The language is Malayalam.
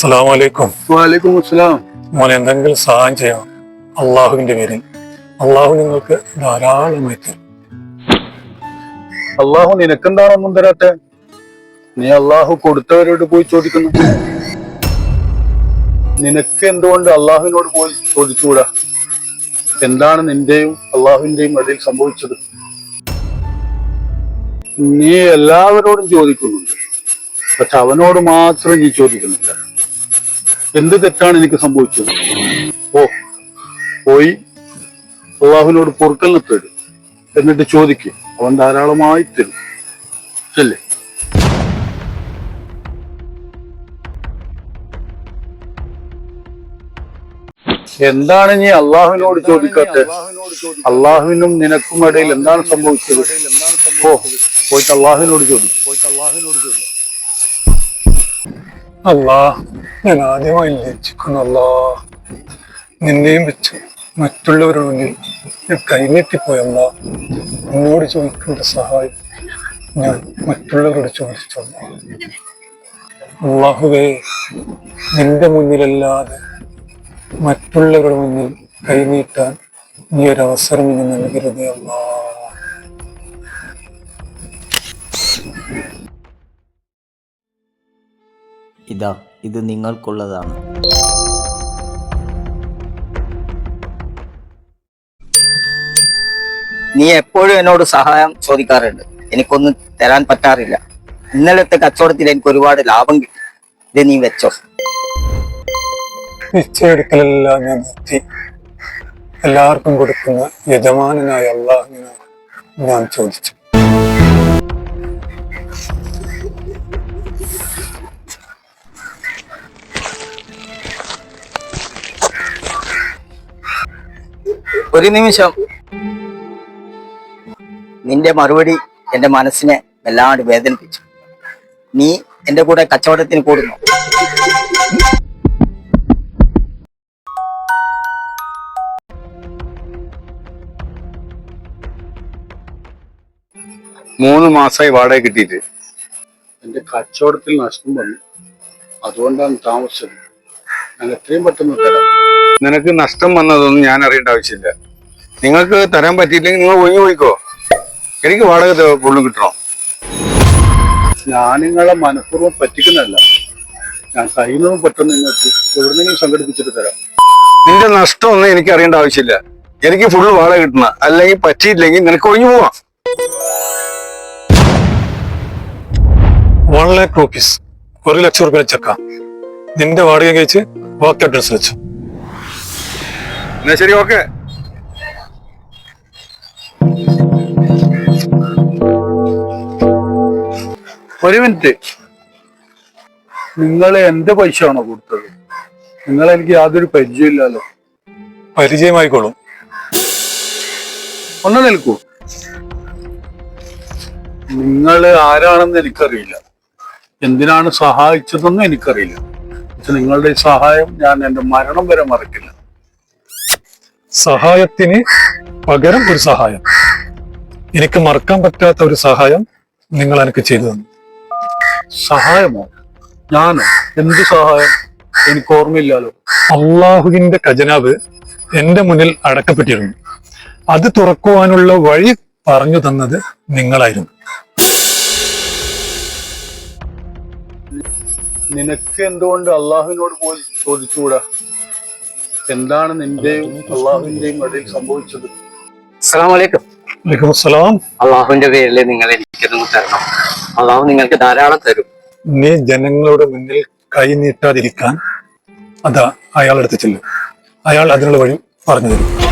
അസ്സലാമലൈക്കും. വലൈക്കും അസ്സലാം. മോനെ എന്തെങ്കിലും സഹായം ചെയ്യണം അള്ളാഹുവിന്റെ പേരിൽ. അള്ളാഹു നിങ്ങൾക്ക് ധാരാളമായി തരും. അള്ളാഹു നിനക്കെന്താണൊന്നും തരാത്തെ? നീ അള്ളാഹു കൊടുത്തവരോട് പോയി ചോദിക്കുന്നു. നിനക്ക് എന്തുകൊണ്ട് അള്ളാഹുവിനോട് പോയി ചോദിച്ചുകൂടാ? എന്താണ് നിന്റെയും അള്ളാഹുവിന്റെയും ഇടയിൽ സംഭവിച്ചത്? നീ എല്ലാവരോടും ചോദിക്കുന്നുണ്ട്, പക്ഷെ അവനോട് മാത്രം നീ ചോദിക്കുന്നില്ല. എന്ത് തെറ്റാണ് എനിക്ക് സംഭവിച്ചത്? പോയി അള്ളാഹുവിനോട് പൊറുക്കലിനെ തേടി, എന്നിട്ട് ചോദിക്കും, അവൻ ധാരാളമായി തരും. അല്ലേ? എന്താണ് നീ അള്ളാഹുവിനോട് ചോദിക്കാത്തത്? അള്ളാഹുവിനും നിനക്കും ഇടയിൽ എന്താണ് സംഭവിച്ചത്? പോയിട്ട് അള്ളാഹുവിനോട് ചോദിക്കും. ഞാൻ ആദ്യമായി ലജ്ജിക്കുന്നു അല്ലാ. നിന്നെയും വെച്ച് മറ്റുള്ളവരുടെ മുന്നിൽ ഞാൻ കൈനീട്ടിപ്പോയല്ല. എന്നോട് ചോദിക്കേണ്ട സഹായം ഞാൻ മറ്റുള്ളവരോട് ചോദിച്ചല്ല. അല്ലാഹുവേ, നിന്റെ മുന്നിലല്ലാതെ മറ്റുള്ളവരുടെ മുന്നിൽ കൈനീട്ടാൻ നീ ഒരവസരം ഇനി നൽകരുതേ അല്ലാ. ഇത് നിങ്ങൾക്കുള്ളതാണ്. നീ എപ്പോഴും എന്നോട് സഹായം ചോദിക്കാറുണ്ട്, എനിക്കൊന്നും തരാൻ പറ്റാറില്ല. ഇന്നലത്തെ കച്ചവടത്തിൽ എനിക്ക് ഒരുപാട് ലാഭം കിട്ടി. ഇത് നീ വെച്ചോ. നിശ്ചയെടുക്കലെല്ലാം ഞാൻ നിർത്തി. എല്ലാവർക്കും കൊടുക്കുന്ന യജമാനായ അല്ലാഹുവിനോട് ഞാൻ ചോദിച്ചു. ഒരു നിമിഷം. നിന്റെ മറുപടി എന്റെ മനസ്സിനെ വല്ലാണ്ട് വേദനിപ്പിച്ചു. നീ എന്റെ കൂടെ കച്ചവടത്തിന് കൂടുന്നു. മൂന്ന് മാസമായി വാടക കിട്ടിയിട്ട് എന്റെ കച്ചവടത്തിൽ നഷ്ടം വന്നു. അതുകൊണ്ടാണ് താമസിച്ചത്. ഞാൻ എത്രയും പെട്ടെന്ന് തരാം. നിനക്ക് നഷ്ടം വന്നതൊന്നും ഞാൻ അറിയേണ്ട ആവശ്യമില്ല. നിങ്ങൾക്ക് തരാൻ പറ്റിയില്ലെങ്കിൽ നിങ്ങൾ ഒഴിഞ്ഞു പോയിക്കോ. എനിക്ക് വാടക ഫുള്ളും കിട്ടണം. ഞാൻ നിങ്ങളെ മനഃപൂർവ്വം പറ്റിക്കുന്നതല്ല. ഞാൻ കഴിയുന്നതും പെട്ടെന്ന് നിങ്ങൾക്ക് എവിടെന്നെങ്കിലും സംഘടിപ്പിച്ചിട്ട് തരാം. നിന്റെ നഷ്ടമൊന്നും എനിക്ക് അറിയേണ്ട ആവശ്യമില്ല. എനിക്ക് ഫുള്ള് വാടക കിട്ടണം. അല്ലെങ്കിൽ പറ്റിയില്ലെങ്കിൽ നിനക്ക് ഒഴിഞ്ഞു പോവാം. 1 lakh rupees, 1 ലക്ഷം രൂപ ചെക്കാം. നിന്റെ വാടക കഴിച്ച് ബാക്കി അഡ്രസ് വെച്ചു. എന്നാ ശരി, ഓക്കെ. ഒരു മിനിറ്റ്. നിങ്ങൾ എന്റെ പൈസ ആണോ കൊടുത്തത്? നിങ്ങൾ എനിക്ക് യാതൊരു പരിചയമില്ലല്ലോ. പരിചയമായിക്കോളും. ഒന്ന് നിൽക്കൂ. നിങ്ങൾ ആരാണെന്ന് എനിക്കറിയില്ല. എന്തിനാണ് സഹായിച്ചതെന്നും എനിക്കറിയില്ല. പക്ഷെ നിങ്ങളുടെ ഈ സഹായം ഞാൻ എന്റെ മരണം വരെ മറക്കില്ല. സഹായത്തിന് പകരം ഒരു സഹായം. എനിക്ക് മറക്കാൻ പറ്റാത്ത ഒരു സഹായം നിങ്ങൾ എനിക്ക് ചെയ്തു തന്നു. സഹായമോ? ഞാനോ? എന്ത് സഹായം? എനിക്ക് ഓർമ്മയില്ലല്ലോ. അള്ളാഹുവിന്റെ ഖജനാവ് എന്റെ മുന്നിൽ അടക്കപ്പെട്ടിരുന്നു. അത് തുറക്കുവാനുള്ള വഴി പറഞ്ഞു തന്നത് നിങ്ങളായിരുന്നു. നിനക്ക് എന്തുകൊണ്ട് അള്ളാഹുവിനോട് പോയി ചോദിച്ചുകൂടാ? എന്താണ് നിന്റെയും അള്ളാഹുവിന്റെയും ഇടയിൽ സംഭവിച്ചത്? അസ്സലാമലൈക്കും. വലൈക്കും അസ്സലാം. അള്ളാഹുവിന്റെ പേരിൽ നിങ്ങൾ എനിക്കൊന്നും തരണം. അള്ളാഹു നിങ്ങൾക്ക് ധാരാളം തരും. നീ ജനങ്ങളുടെ മുന്നിൽ കൈ നീട്ടാതിരിക്കാൻ അതാ അയാളെടുത്ത് ചെല്ലും. അയാൾ അതിനുള്ള വഴി പറഞ്ഞു തരും.